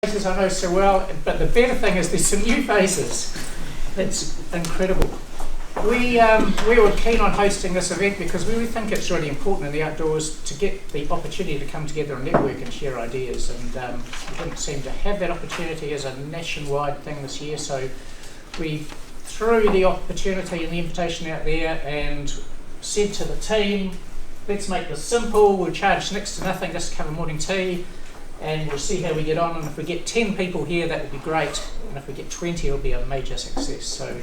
Faces I know so well, but the better thing is there's some new faces. It's incredible. We were keen on hosting this event because we think it's really important in the outdoors to get the opportunity to come together and network and share ideas, and we didn't seem to have that opportunity as a nationwide thing this year, so we threw the opportunity and the invitation out there and said to the team, let's make this simple, we'll charge next to nothing, just to cover morning tea, and we'll see how we get on, and if we get 10 people here that would be great, and if we get 20 it'll be a major success. So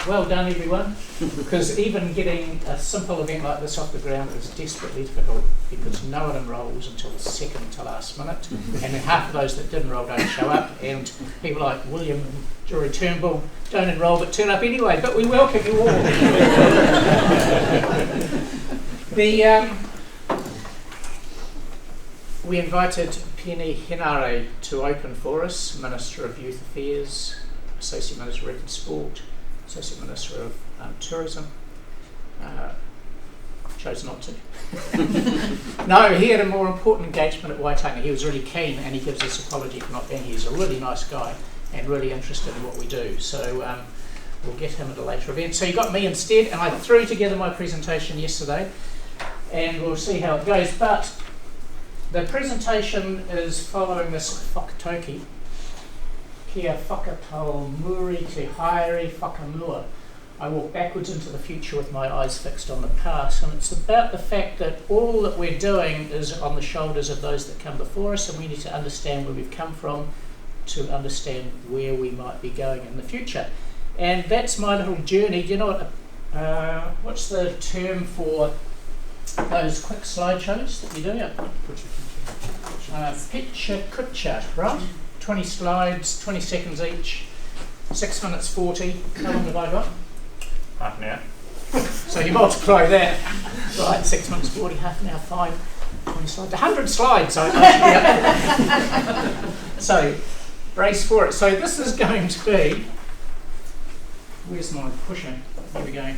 well done everyone, because even getting a simple event like this off the ground is desperately difficult because no one enrolls until the second to last minute, and then half of those that did enrol don't show up, and people like William and Jory Turnbull don't enrol but turn up anyway, but we welcome you all. We invited Penny Haere to open for us, Minister of Youth Affairs, Associate Minister of Rec and Sport, Associate Minister of Tourism. Chose not to. No, he had a more important engagement at Waitangi. He was really keen, and he gives us apology for not being here. He's a really nice guy and really interested in what we do. So we'll get him at a later event. So he got me instead, and I threw together my presentation yesterday, and we'll see how it goes. But the presentation is following this whakatoki, kia whakatomuri te haere whakamua. I walk backwards into the future with my eyes fixed on the past, and it's about the fact that all that we're doing is on the shoulders of those that come before us, and we need to understand where we've come from to understand where we might be going in the future. And that's my little journey. Do you know what, what's the term for those quick slideshows that you do? Picture kutcha, right? 20 slides, 20 seconds each, 6 minutes 40. How long have I got? Half an hour. So you multiply that, right? 6 minutes 40, half an hour, fine. 20 slides, 100 slides. So brace for it. So this is going to be. Where's my pusher? Here we go.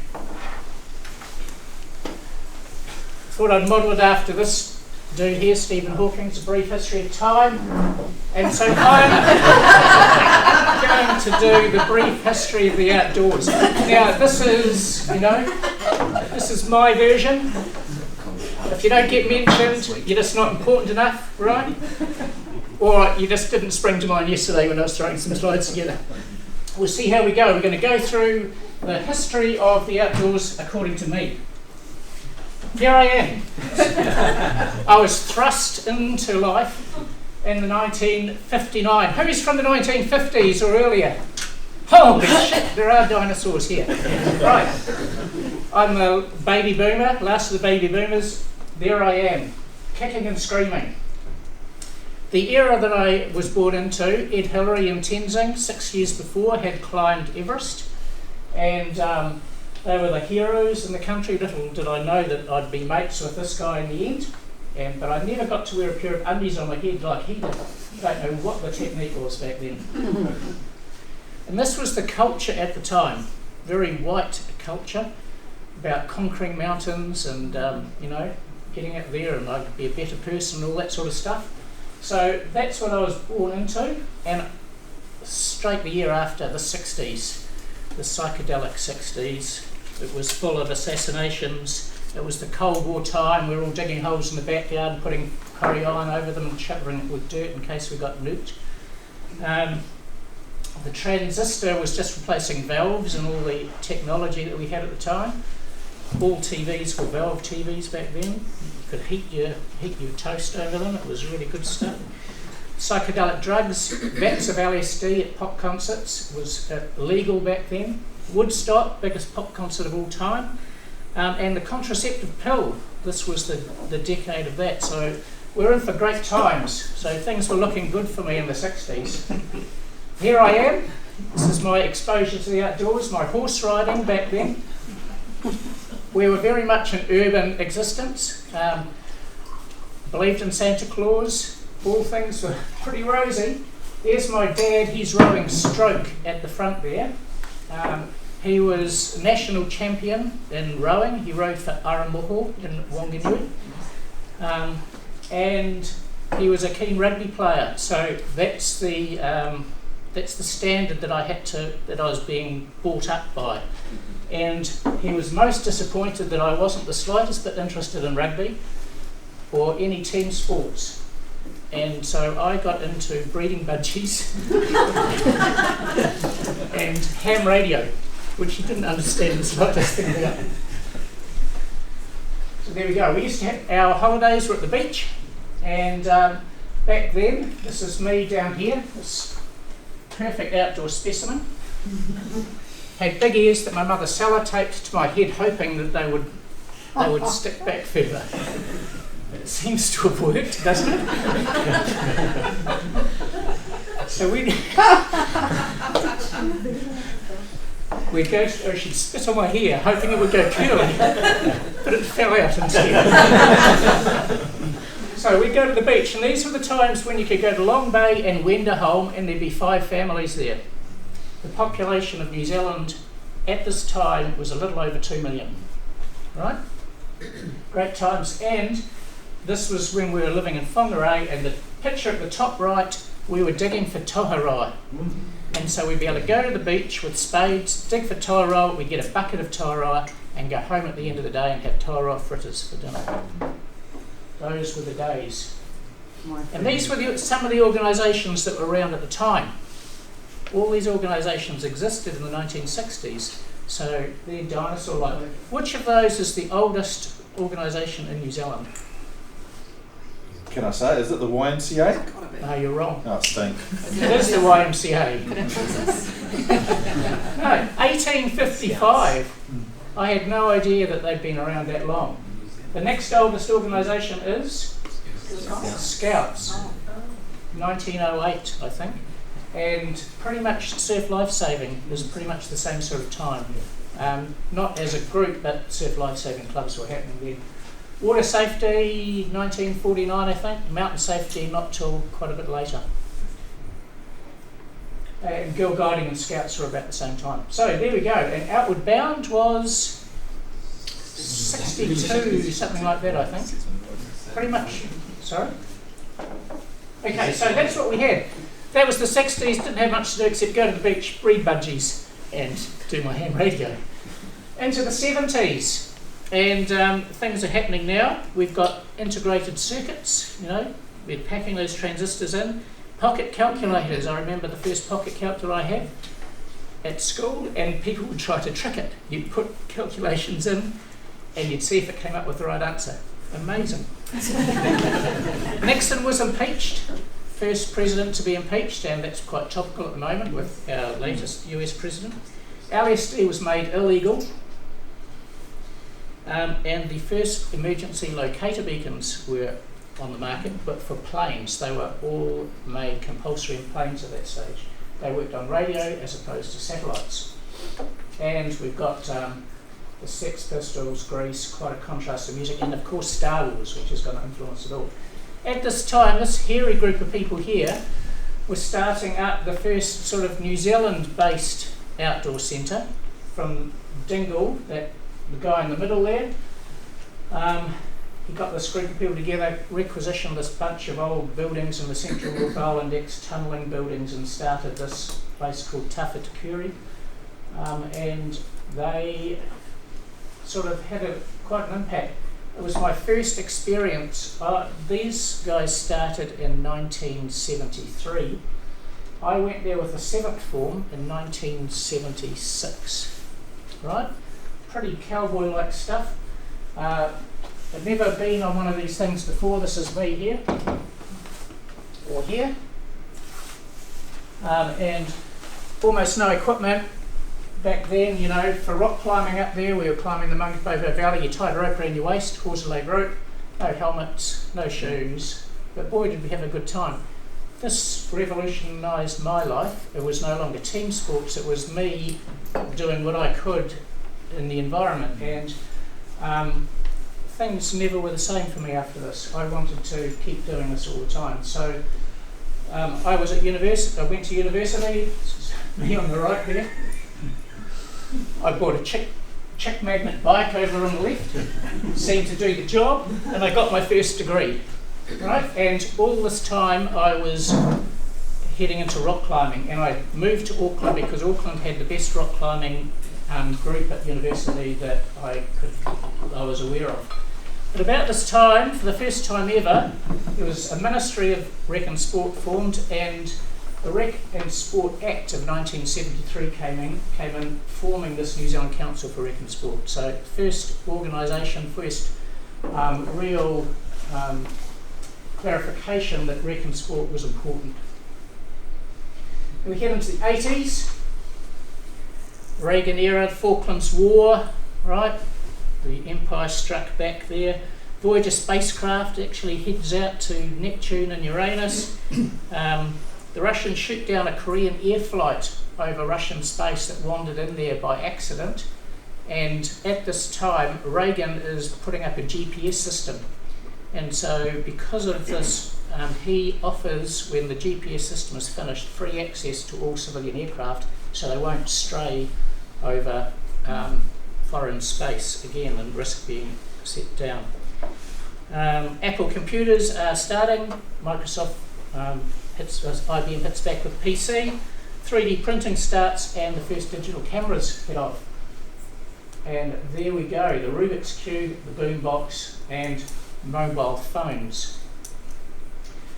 Thought I'd model it after this dude here, Stephen Hawking's A Brief History of Time. And so I'm going to do the brief history of the outdoors. Now this is, this is my version. If you don't get mentioned, you're just not important enough, right? Or you just didn't spring to mind yesterday when I was throwing some slides together. We'll see how we go. We're going to go through the history of the outdoors according to me. Here I am. I was thrust into life in the 1959. Who's from the 1950s or earlier? Holy shit, there are dinosaurs here. Right. I'm a baby boomer, last of the baby boomers. There I am, kicking and screaming. The era that I was born into, Ed Hillary and Tenzing, 6 years before, had climbed Everest, and they were the heroes in the country. Little did I know that I'd be mates with this guy in the end, but I never got to wear a pair of undies on my head like he did. I don't know what the technique was back then. And this was the culture at the time, very white culture, about conquering mountains and getting out there and I'd be a better person and all that sort of stuff. So that's what I was born into, and straight the year after, the 60s, the psychedelic 60s, it was full of assassinations. It was the Cold War time. We were all digging holes in the backyard and putting curry iron over them and covering it with dirt in case we got nuked. The transistor was just replacing valves and all the technology that we had at the time. All TVs were valve TVs back then. You could heat your toast over them. It was really good stuff. Psychedelic drugs, vats of LSD at pop concerts was legal back then. Woodstock, biggest pop concert of all time. And the contraceptive pill, this was the decade of that. So we're in for great times. So things were looking good for me in the 60s. Here I am. This is my exposure to the outdoors, my horse riding back then. We were very much an urban existence. Believed in Santa Claus. All things were pretty rosy. There's my dad, he's rowing stroke at the front there. He was national champion in rowing. He rowed for Aramoho in Wanganui. And he was a keen rugby player, so that's the standard that I was being brought up by. And he was most disappointed that I wasn't the slightest bit interested in rugby or any team sports. And so I got into breeding budgies and ham radio, which he didn't understand the slightest thing about. So there we go. We used to have our holidays were at the beach, and back then, this is me down here, this perfect outdoor specimen. Had big ears that my mother sellotaped to my head, hoping that they would stick back further. It seems to have worked, doesn't it? So we'd go, or she'd spit on my hair, hoping it would go curly, but it fell out instead. So we'd go to the beach, and these were the times when you could go to Long Bay and Wenderholm, and there'd be 5 families there. The population of New Zealand at this time was a little over 2 million, right? Great times. And this was when we were living in Whangarei, and the picture at the top right, we were digging for toharai. And so we'd be able to go to the beach with spades, dig for toharai, we'd get a bucket of toharai, and go home at the end of the day and have toharai fritters for dinner. Those were the days. And these were some of the organisations that were around at the time. All these organisations existed in the 1960s, so they're dinosaur-like. Which of those is the oldest organisation in New Zealand? Can I say, is it the YMCA? No, you're wrong. Oh, stink. It is the YMCA. No, 1855. I had no idea that they'd been around that long. The next oldest organisation is Scouts. 1908, I think. And pretty much surf lifesaving was pretty much the same sort of time. Not as a group, but surf lifesaving clubs were happening then. Water safety, 1949, I think. Mountain safety, not till quite a bit later. And Girl Guiding and Scouts were about the same time. So there we go. And Outward Bound was 62, something like that, I think. Pretty much. Sorry? Okay, so that's what we had. That was the 60s, didn't have much to do except go to the beach, breed budgies, and do my ham radio. Into the 70s, and things are happening now. We've got integrated circuits, we're packing those transistors in. Pocket calculators, I remember the first pocket calculator I had at school, and people would try to trick it. You'd put calculations in, and you'd see if it came up with the right answer. Amazing. Nixon was impeached. First president to be impeached, and that's quite topical at the moment with our latest US president. LSD was made illegal, and the first emergency locator beacons were on the market, but for planes. They were all made compulsory in planes at that stage. They worked on radio as opposed to satellites. And we've got the Sex Pistols, Grease, quite a contrast to music, and of course Star Wars, which is going to influence it all. At this time, this hairy group of people here were starting up the first sort of New Zealand-based outdoor centre from Dingle, the guy in the middle there. He got this group of people together, requisitioned this bunch of old buildings in the Central North Island, ex-tunnelling buildings, and started this place called Whakamuri. And they sort of had quite an impact. It was my first experience. These guys started in 1973. I went there with the 7th form in 1976. Right? Pretty cowboy-like stuff. I'd never been on one of these things before. This is me here, or here. And almost no equipment. Back then, for rock climbing up there, we were climbing the Mungabova Valley, you tied a rope around your waist, hawser-leg rope, no helmets, no shoes, but boy did we have a good time. This revolutionised my life. It was no longer team sports, it was me doing what I could in the environment, and things never were the same for me after this. I wanted to keep doing this all the time. So I was at university, I went to university, this is me on the right there. I bought a chick magnet bike over on the left, seemed to do the job, and I got my first degree. right? And all this time I was heading into rock climbing, and I moved to Auckland because Auckland had the best rock climbing group at university that I was aware of. But about this time, for the first time ever, there was a Ministry of Rec and Sport formed, and the Rec and Sport Act of 1973 came in forming this New Zealand Council for Rec and Sport. So first organisation, first real clarification that rec and sport was important. And we head into the 80s, Reagan era, Falklands War, right? The Empire struck back there. Voyager spacecraft actually heads out to Neptune and Uranus. The Russians shoot down a Korean air flight over Russian space that wandered in there by accident. And at this time, Reagan is putting up a GPS system. And so because of this, he offers, when the GPS system is finished, free access to all civilian aircraft so they won't stray over foreign space again and risk being set down. Apple computers are starting. Microsoft IBM hits back with PC. 3D printing starts and the first digital cameras head off. And there we go, the Rubik's Cube, the boombox, and mobile phones.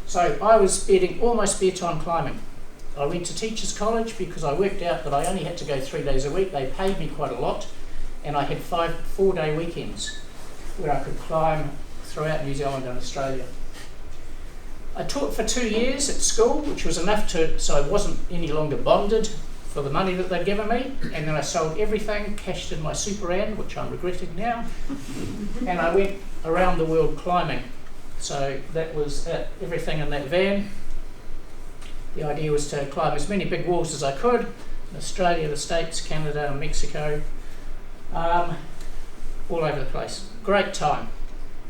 So I was spending all my spare time climbing. I went to teachers college because I worked out that I only had to go 3 days a week. They paid me quite a lot, and I had 4-day weekends where I could climb throughout New Zealand and Australia. I taught for 2 years at school, which was enough so I wasn't any longer bonded for the money that they'd given me, and then I sold everything, cashed in my Superann, which I'm regretting now, and I went around the world climbing. So that was everything in that van. The idea was to climb as many big walls as I could in Australia, the States, Canada, and Mexico, all over the place. Great time.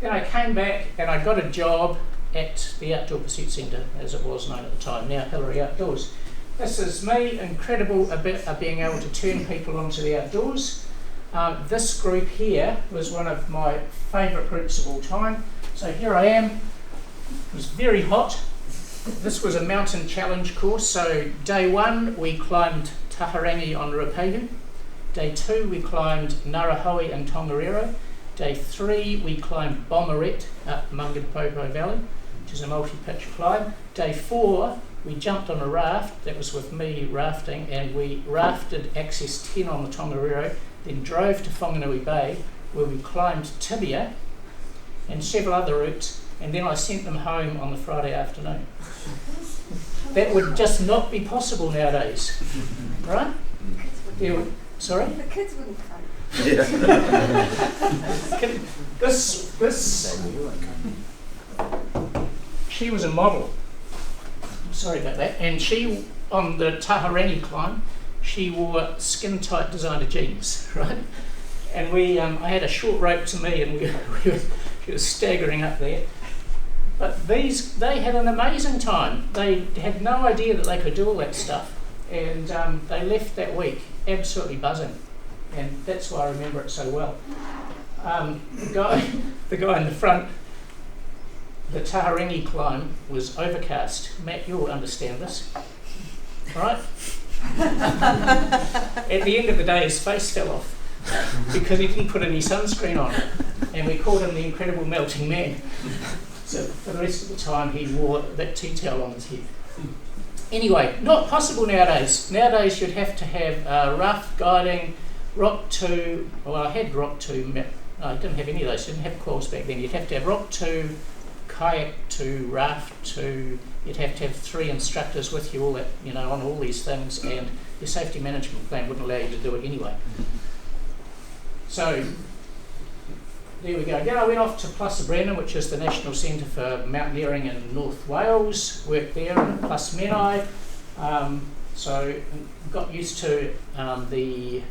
Then I came back and I got a job at the Outdoor Pursuit Centre, as it was known at the time, now Hillary Outdoors. This is me, incredible a bit of being able to turn people onto the outdoors. This group here was one of my favourite groups of all time. So here I am. It was very hot. This was a mountain challenge course. So day 1 we climbed Taharangi on Ruapehu. Day 2 we climbed Ngarahoe and Tongariro. Day 3 we climbed Bommaret up Mungapopo Valley, which is a multi-pitch climb. Day 4 we jumped on a raft, that was with me rafting, and we rafted Access 10 on the Tongariro, then drove to Whanganui Bay where we climbed Tibia and several other routes, and then I sent them home on the Friday afternoon. That would just not be possible nowadays, right? Sorry? The kids wouldn't come. She was a model. Sorry about that. And she, on the Taharangi climb, she wore skin-tight designer jeans, right? And I had a short rope to me, and she was staggering up there. But they had an amazing time. They had no idea that they could do all that stuff, and they left that week absolutely buzzing. And that's why I remember it so well. The guy in the front, the Taharangi climb was overcast. Matt, you'll understand this, right? At the end of the day, his face fell off because he didn't put any sunscreen on, and we called him the Incredible Melting Man. So for the rest of the time, he wore that tea towel on his head. Anyway, not possible nowadays. Nowadays, you'd have to have rough guiding. Rock 2, well I had Rock 2, no, I didn't have any of those, didn't have quals back then. You'd have to have Rock 2, Kayak 2, Raft 2, you'd have to have 3 instructors with you all that, on all these things, and your safety management plan wouldn't allow you to do it anyway. So, there we go. Then I went off to Plas which is the National Centre for Mountaineering in North Wales, worked there in Plas Menai, so got used to the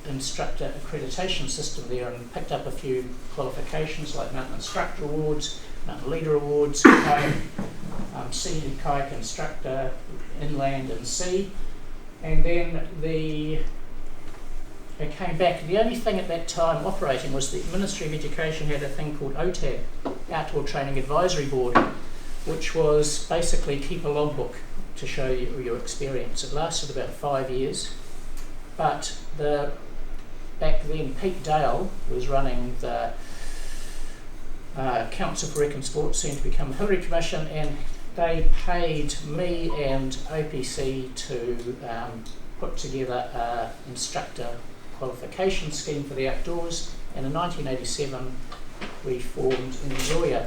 instructor accreditation system there and picked up a few qualifications like Mountain Instructor Awards, Mountain Leader Awards, kayak, senior kayak instructor, inland and sea. And then I came back. The only thing at that time operating was the Ministry of Education had a thing called OTAB, Outdoor Training Advisory Board, which was basically keep a logbook to show you your experience. It lasted about 5 years, but back then Pete Dale was running the Council for Rec and Sport, soon to become the Hillary Commission, and they paid me and OPC to put together an instructor qualification scheme for the outdoors, and in 1987 we formed Enjoyer.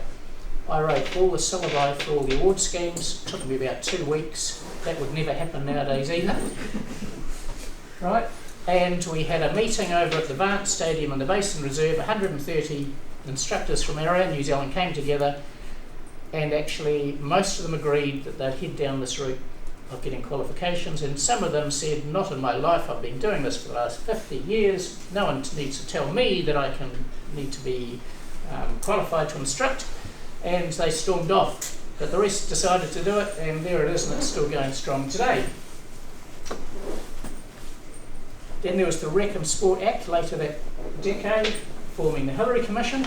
I wrote all the syllabi for all the award schemes. It took me about 2 weeks. That would never happen nowadays either. Right? And we had a meeting over at the Vance Stadium in the Basin Reserve. 130 instructors from around New Zealand came together, and actually most of them agreed that they'd head down this route of getting qualifications, and some of them said, not in my life, I've been doing this for the last 50 years, no one needs to tell me that I need to be qualified to instruct, and they stormed off. But the rest decided to do it, and there it is, and it's still going strong today. Then there was the Rec and Sport Act later that decade, forming the Hillary Commission,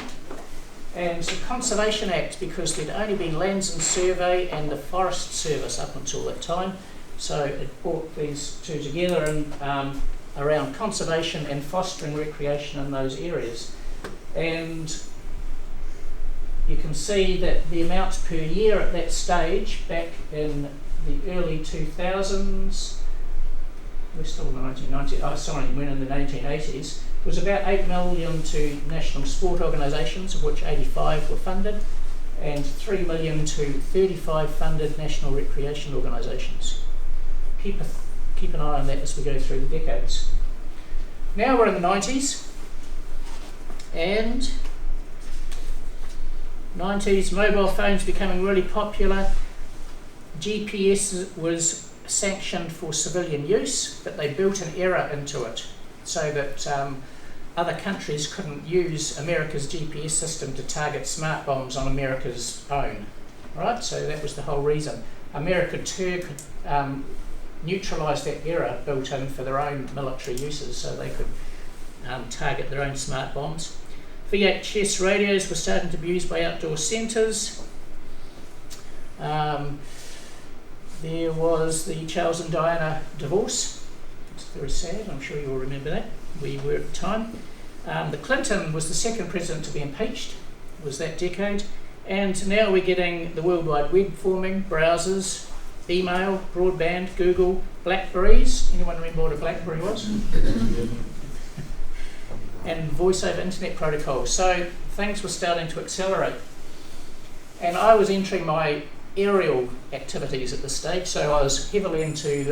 and the Conservation Act, because there'd only been Lands and Survey and the Forest Service up until that time, so it brought these two together and around conservation and fostering recreation in those areas. And you can see that the amounts per year at that stage, back in the early 2000s, we're still in the 1990s, we're in the 1980s, was about 8 million to national sport organisations, of which 85 were funded, and 3 million to 35 funded national recreation organisations. Keep an eye on that as we go through the decades. Now we're in the 90s, and 90s, mobile phones becoming really popular. GPS was sanctioned for civilian use, but they built an error into it so that other countries couldn't use America's GPS system to target smart bombs on America's own. Right? So that was the whole reason. America too could neutralise that error built in for their own military uses, so they could target their own smart bombs. VHS radios were starting to be used by outdoor centres. There was the Charles and Diana divorce. It's very sad, I'm sure you all remember that. We were at the time. The Clinton was the second president to be impeached, was that decade. And now we're getting the World Wide Web forming, browsers, email, broadband, Google, Blackberries. Anyone remember what a Blackberry was? And voice over internet protocols. So things were starting to accelerate. And I was entering my aerial activities at this stage, so I was heavily into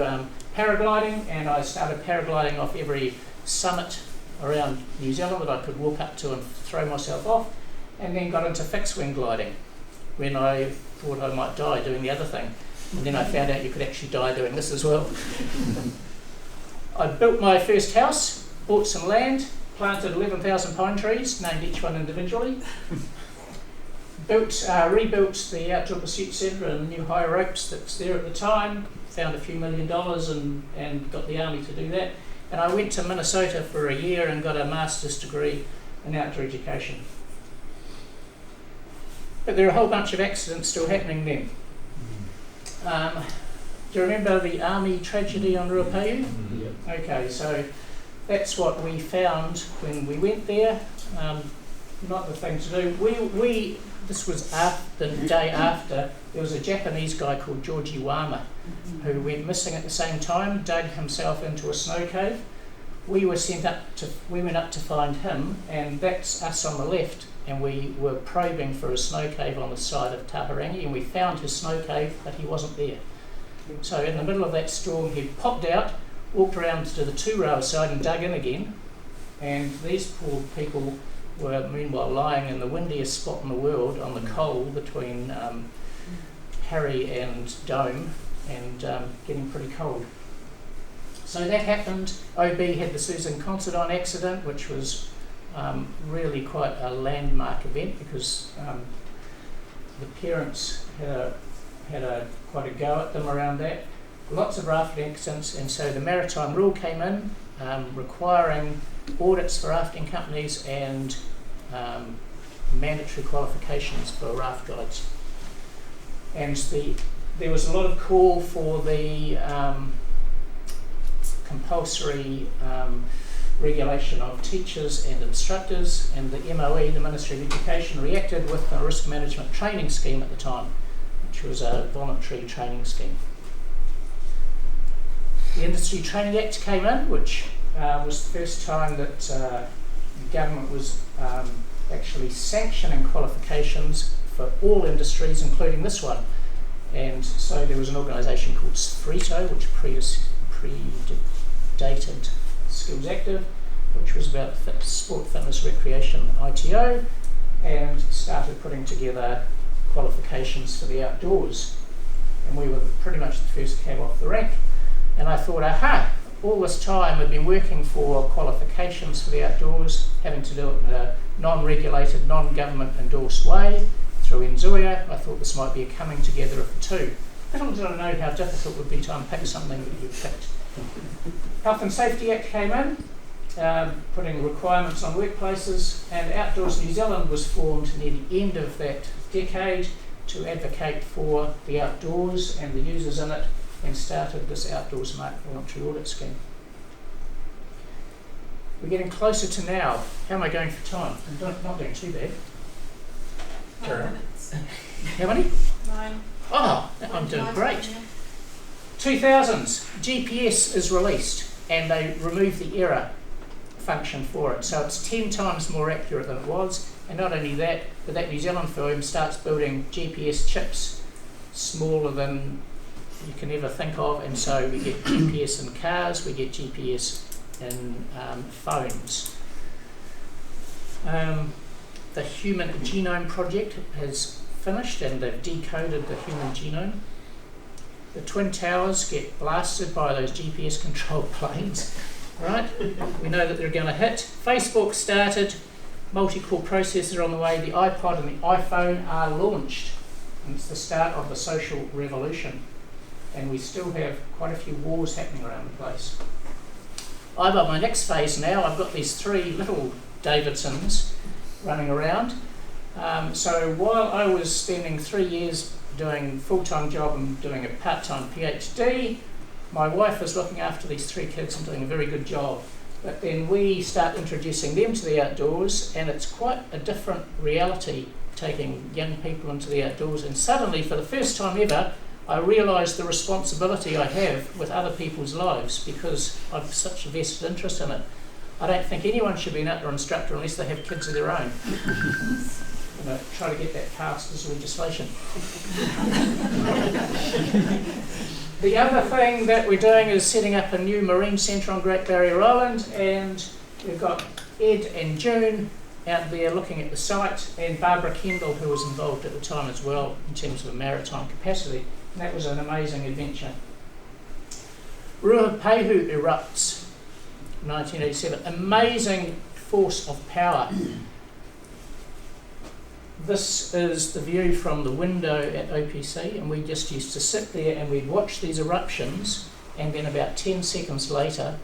paragliding, and I started paragliding off every summit around New Zealand that I could walk up to and throw myself off, and then got into fixed wing gliding when I thought I might die doing the other thing, and then I found out you could actually die doing this as well. I built my first house, bought some land, planted 11,000 pine trees, named each one individually, rebuilt the Outdoor Pursuit Centre and new high ropes that's there at the time, found a few $1 million and got the army to do that. And I went to Minnesota for a year and got a master's degree in outdoor education. But there are a whole bunch of accidents still happening then. Do you remember the army tragedy on Ruapehu? Yeah. Okay, so that's what we found when we went there. Not the thing to do. This was the day after, there was a Japanese guy called Georgie Wama who went missing at the same time, dug himself into a snow cave. We went up to find him, and that's us on the left, and we were probing for a snow cave on the side of Taparangi, and we found his snow cave, but he wasn't there. So in the middle of that storm, he popped out, walked around to the two-rail side and dug in again, and these poor people were meanwhile lying in the windiest spot in the world on the coal between Haere and Dome, and getting pretty cold. So that happened. OB had the Susan Considine accident, which was really quite a landmark event, because the parents had quite a go at them around that. Lots of rafting accidents, and so the maritime rule came in, requiring audits for rafting companies and mandatory qualifications for raft guides. And there was a lot of call for the compulsory regulation of teachers and instructors, and the MOE, the Ministry of Education, reacted with a risk management training scheme at the time, which was a voluntary training scheme. The Industry Training Act came in, which was the first time that the government was actually sanctioning qualifications for all industries, including this one. And so there was an organisation called SFRITO, which predated Skills Active, which was about sport, fitness, recreation, ITO, and started putting together qualifications for the outdoors. And we were pretty much the first cab off the rank. And I thought, aha, all this time I've been working for qualifications for the outdoors, having to do it in a non-regulated, non-government endorsed way through NZOIA. I thought this might be a coming together of the two. Little did I know how difficult it would be to unpick something that you picked. Health and Safety Act came in, putting requirements on workplaces, and Outdoors New Zealand was formed near the end of that decade to advocate for the outdoors and the users in it, and started this Outdoors Market Voluntary Audit Scheme. We're getting closer to now. How am I going for time? I'm not doing too bad. 9 minutes. How many? 9. Oh, I'm doing great. 2000s, GPS is released, and they remove the error function for it. So it's 10 times more accurate than it was. And not only that, but that New Zealand firm starts building GPS chips smaller than you can ever think of. And so we get GPS in cars, we get GPS in phones. The Human Genome Project has finished, and they've decoded the human genome. The Twin Towers get blasted by those GPS controlled planes, right? We know that they're going to hit. Facebook started, multi-core processor on the way, the iPod and the iPhone are launched. And it's the start of the social revolution. And we still have quite a few wars happening around the place. I'm on my next phase now. I've got these 3 little Davidsons running around. So while I was spending 3 years doing a full-time job and doing a part-time PhD, my wife was looking after these 3 kids and doing a very good job. But then we start introducing them to the outdoors, and it's quite a different reality taking young people into the outdoors. And suddenly, for the first time ever, I realised the responsibility I have with other people's lives, because I've such a vested interest in it. I don't think anyone should be an outdoor instructor unless they have kids of their own. Try to get that passed as legislation. The other thing that we're doing is setting up a new marine centre on Great Barrier Island, and we've got Ed and June out there looking at the site, and Barbara Kendall, who was involved at the time as well in terms of a maritime capacity, and that was an amazing adventure. Ruapehu erupts, 1987, amazing force of power. This is the view from the window at OPC, and we just used to sit there and we'd watch these eruptions, and then about 10 seconds later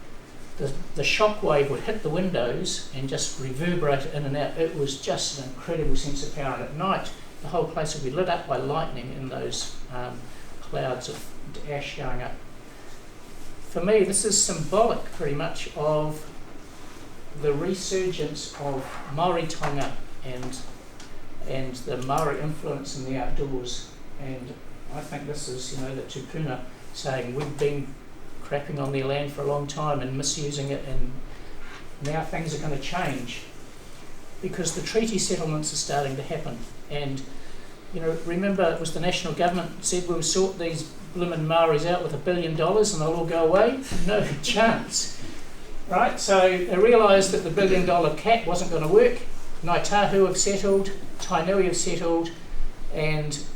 the shock wave would hit the windows and just reverberate in and out. It was just an incredible sense of power, and at night the whole place would be lit up by lightning in those clouds of ash going up. For me, this is symbolic pretty much of the resurgence of Maori tonga and the Maori influence in the outdoors. And I think this is, the tupuna saying we've been crapping on their land for a long time and misusing it, and now things are going to change because the treaty settlements are starting to happen. And remember, it was the national government that said we'll sort these bloomin' Maoris out with $1 billion and they'll all go away. No chance, right? So they realised that the $1 billion cap wasn't going to work. Ngāi Tahu have settled, Tainui have settled,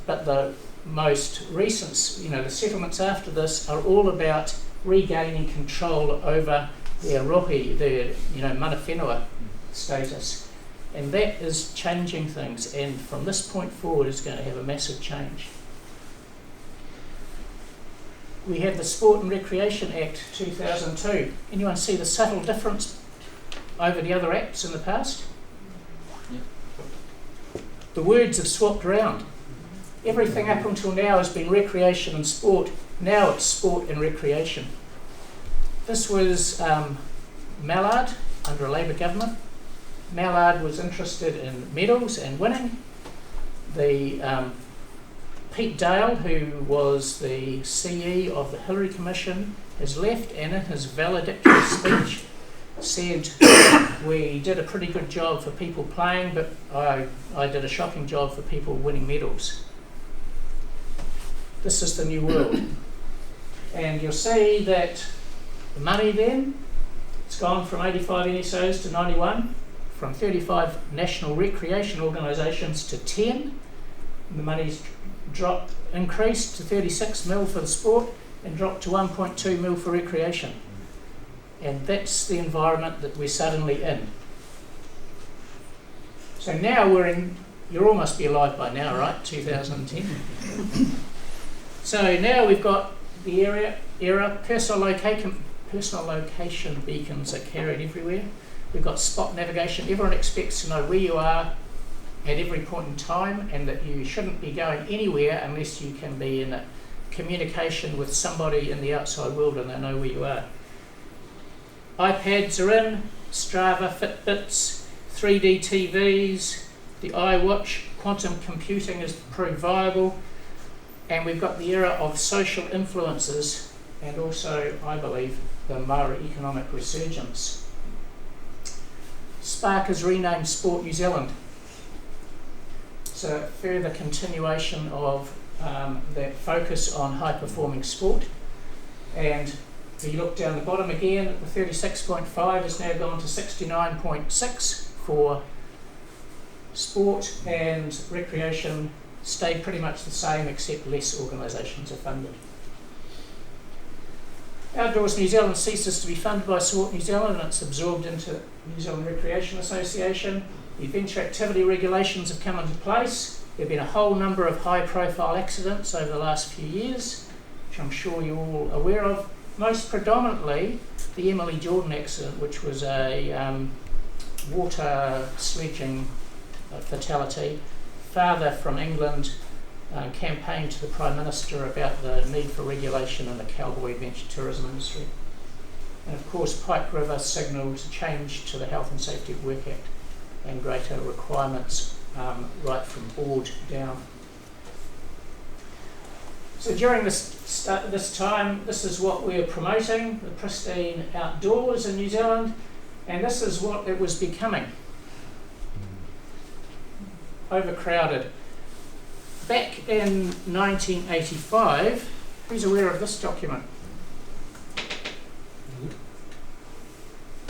but the most recent, the settlements after this are all about regaining control over their rohi, their mana whenua status. And that is changing things, and from this point forward is going to have a massive change. We have the Sport and Recreation Act 2002. Anyone see the subtle difference over the other acts in the past? the words have swapped around. Everything up until now has been recreation and sport. Now it's sport and recreation. This was Mallard under a Labour government. Mallard was interested in medals and winning. The Pete Dale, who was the CE of the Hillary Commission, has left, and in his valedictory speech said, we did a pretty good job for people playing, but I did a shocking job for people winning medals. This is the new world. And you'll see that the money then, it's gone from 85 NSOs to 91, from 35 national recreation organisations to 10. And the money's increased to 36 mil for the sport and dropped to 1.2 mil for recreation. And that's the environment that we're suddenly in. So now you all must be alive by now, right? 2010. So now we've got the era. Personal location beacons are carried everywhere. We've got spot navigation. Everyone expects to know where you are at every point in time, and that you shouldn't be going anywhere unless you can be in a communication with somebody in the outside world and they know where you are. iPads are in, Strava, Fitbits, 3D TVs, the iWatch, quantum computing has proved viable, and we've got the era of social influences and also, I believe, the Maori economic resurgence. Spark has renamed Sport New Zealand. So further continuation of that focus on high-performing sport. And if you look down the bottom again, the 36.5 has now gone to 69.6 for sport, and recreation stayed pretty much the same, except less organisations are funded. Outdoors New Zealand ceases to be funded by Sport New Zealand, and it's absorbed into New Zealand Recreation Association. The adventure activity regulations have come into place. There have been a whole number of high-profile accidents over the last few years, which I'm sure you're all aware of. Most predominantly, the Emily Jordan accident, which was a water sledging fatality. Father from England campaigned to the Prime Minister about the need for regulation in the cowboy adventure tourism industry. And of course, Pike River signalled change to the Health and Safety at Work Act and greater requirements right from board down. So during this time, this is what we're promoting, the pristine outdoors in New Zealand, and this is what it was becoming. Overcrowded. Back in 1985, who's aware of this document?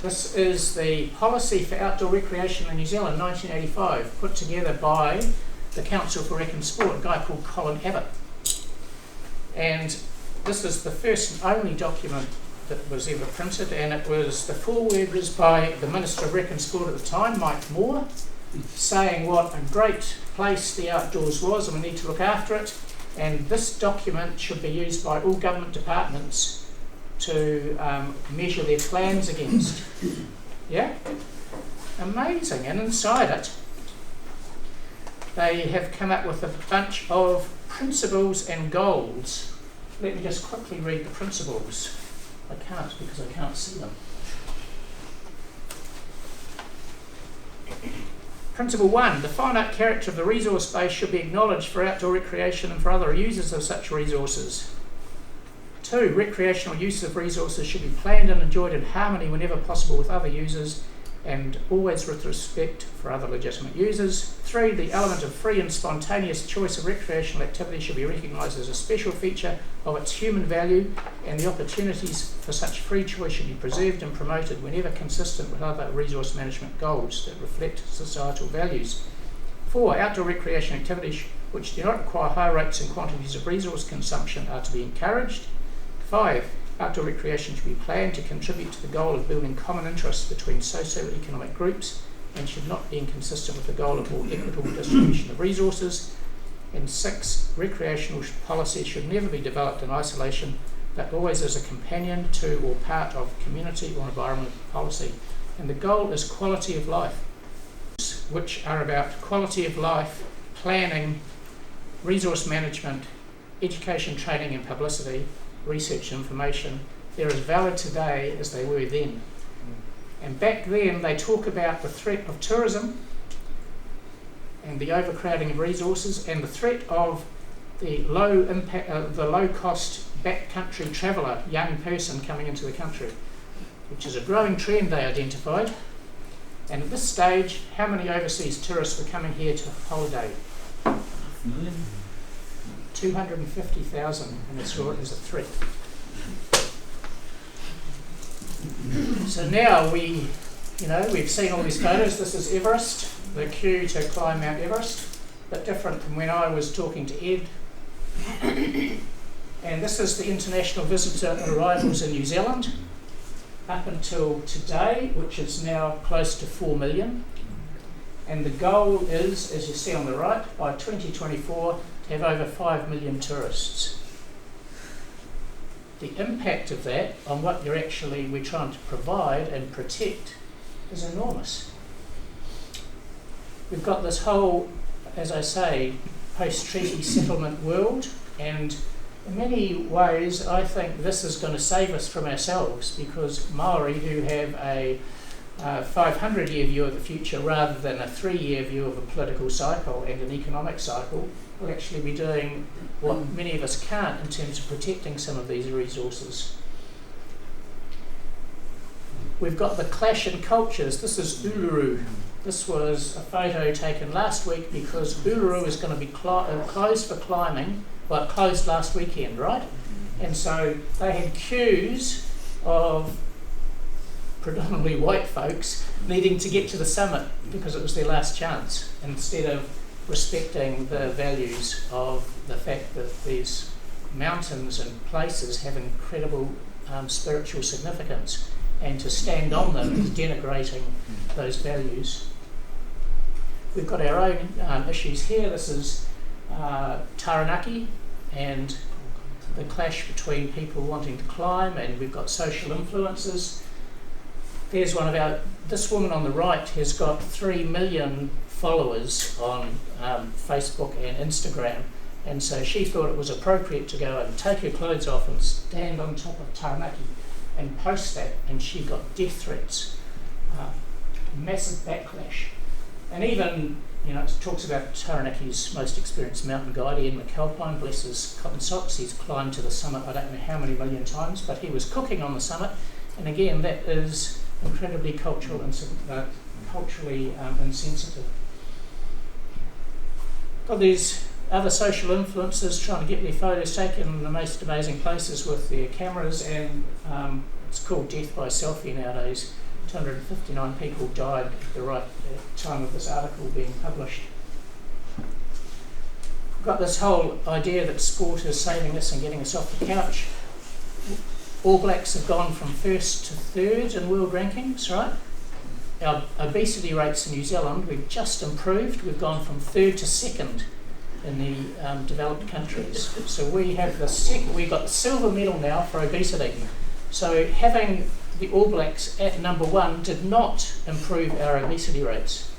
This is the Policy for Outdoor Recreation in New Zealand, 1985, put together by the Council for Rec and Sport, a guy called Colin Abbott. And this is the first and only document that was ever printed, and it was, the foreword was by the Minister of Rec and Sport at the time, Mike Moore, saying what a great place the outdoors was and we need to look after it. And this document should be used by all government departments to measure their plans against. Yeah? Amazing. And inside it, they have come up with a bunch of principles and goals. Let me just quickly read the principles. I can't because I can't see them. Principle 1, the finite character of the resource base should be acknowledged for outdoor recreation and for other users of such resources. 2, recreational use of resources should be planned and enjoyed in harmony whenever possible with other users and always with respect for other legitimate users. 3, the element of free and spontaneous choice of recreational activity should be recognised as a special feature of its human value, and the opportunities for such free choice should be preserved and promoted whenever consistent with other resource management goals that reflect societal values. 4, outdoor recreation activities which do not require high rates and quantities of resource consumption are to be encouraged. 5, outdoor recreation should be planned to contribute to the goal of building common interests between socio-economic groups and should not be inconsistent with the goal of more equitable distribution of resources. And 6, recreational policies should never be developed in isolation, but always as a companion to or part of community or environmental policy. And the goal is quality of life, which are about quality of life planning, resource management, education, training and publicity, research and information, they're as valid today as they were then. And back then they talk about the threat of tourism and the overcrowding of resources and the threat of the low cost backcountry traveller, young person coming into the country, which is a growing trend they identified. And at this stage, how many overseas tourists were coming here to holiday? 250,000, and they saw it as a threat. So now we've seen all these photos. This is Everest, the queue to climb Mount Everest, but different from when I was talking to Ed. And this is the international visitor arrivals in New Zealand up until today, which is now close to 4 million. And the goal is, as you see on the right, by 2024 to have over 5 million tourists. The impact of that on what we're trying to provide and protect is enormous. We've got this whole, as I say, post-treaty settlement world, and in many ways I think this is going to save us from ourselves, because Maori, who have a 500-year view of the future rather than a 3-year view of a political cycle and an economic cycle, will actually be doing what many of us can't in terms of protecting some of these resources. We've got the clash in cultures. This is Uluru. This was a photo taken last week because Uluru is going to be closed for climbing. Well, it closed last weekend, right? And so they had queues of predominantly white folks needing to get to the summit because it was their last chance, instead of respecting the values of the fact that these mountains and places have incredible spiritual significance, and to stand on them is denigrating those values. We've got our own issues here. This is Taranaki and the clash between people wanting to climb, and we've got social influences. There's this woman on the right has got 3 million followers on Facebook and Instagram, and so she thought it was appropriate to go and take her clothes off and stand on top of Taranaki and post that, and she got death threats, massive backlash. And even, it talks about Taranaki's most experienced mountain guide, Ian McAlpine, bless his cotton socks. He's climbed to the summit I don't know how many million times, but he was cooking on the summit, and again that is incredibly culturally insensitive. Got these other social influencers trying to get their photos taken in the most amazing places with their cameras, and it's called death by selfie nowadays. 259 people died at the right time of this article being published. We've got this whole idea that sport is saving us and getting us off the couch. All Blacks have gone from first to third in world rankings, right? Our obesity rates in New Zealand, we've just improved. We've gone from third to second in the developed countries. So we've got the silver medal now for obesity. So having the All Blacks at number 1 did not improve our obesity rates.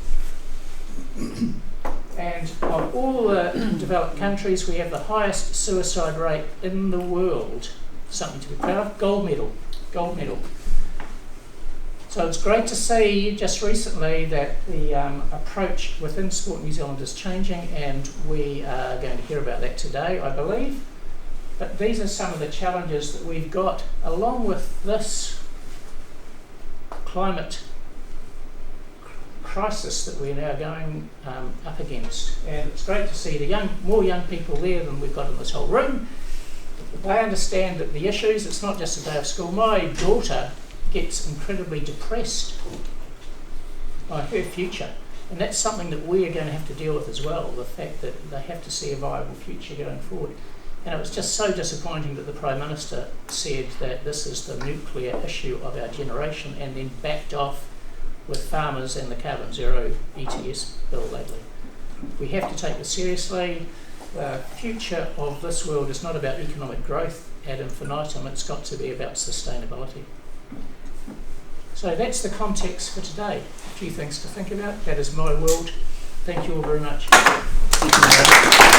And of all the developed countries, we have the highest suicide rate in the world. Something to be proud of. Gold medal. So it's great to see just recently that the approach within Sport New Zealand is changing, and we are going to hear about that today, I believe. But these are some of the challenges that we've got, along with this climate crisis that we're now going up against. And it's great to see more young people there than we've got in this whole room. They understand that the issues, it's not just a day of school. My daughter gets incredibly depressed by her future, and that's something that we are going to have to deal with as well, the fact that they have to see a viable future going forward. And it was just so disappointing that the Prime Minister said that this is the nuclear issue of our generation, and then backed off with farmers and the carbon zero ETS bill lately. We have to take this seriously. The future of this world is not about economic growth ad infinitum, it's got to be about sustainability. So that's the context for today. A few things to think about. That is my world. Thank you all very much. Thank you.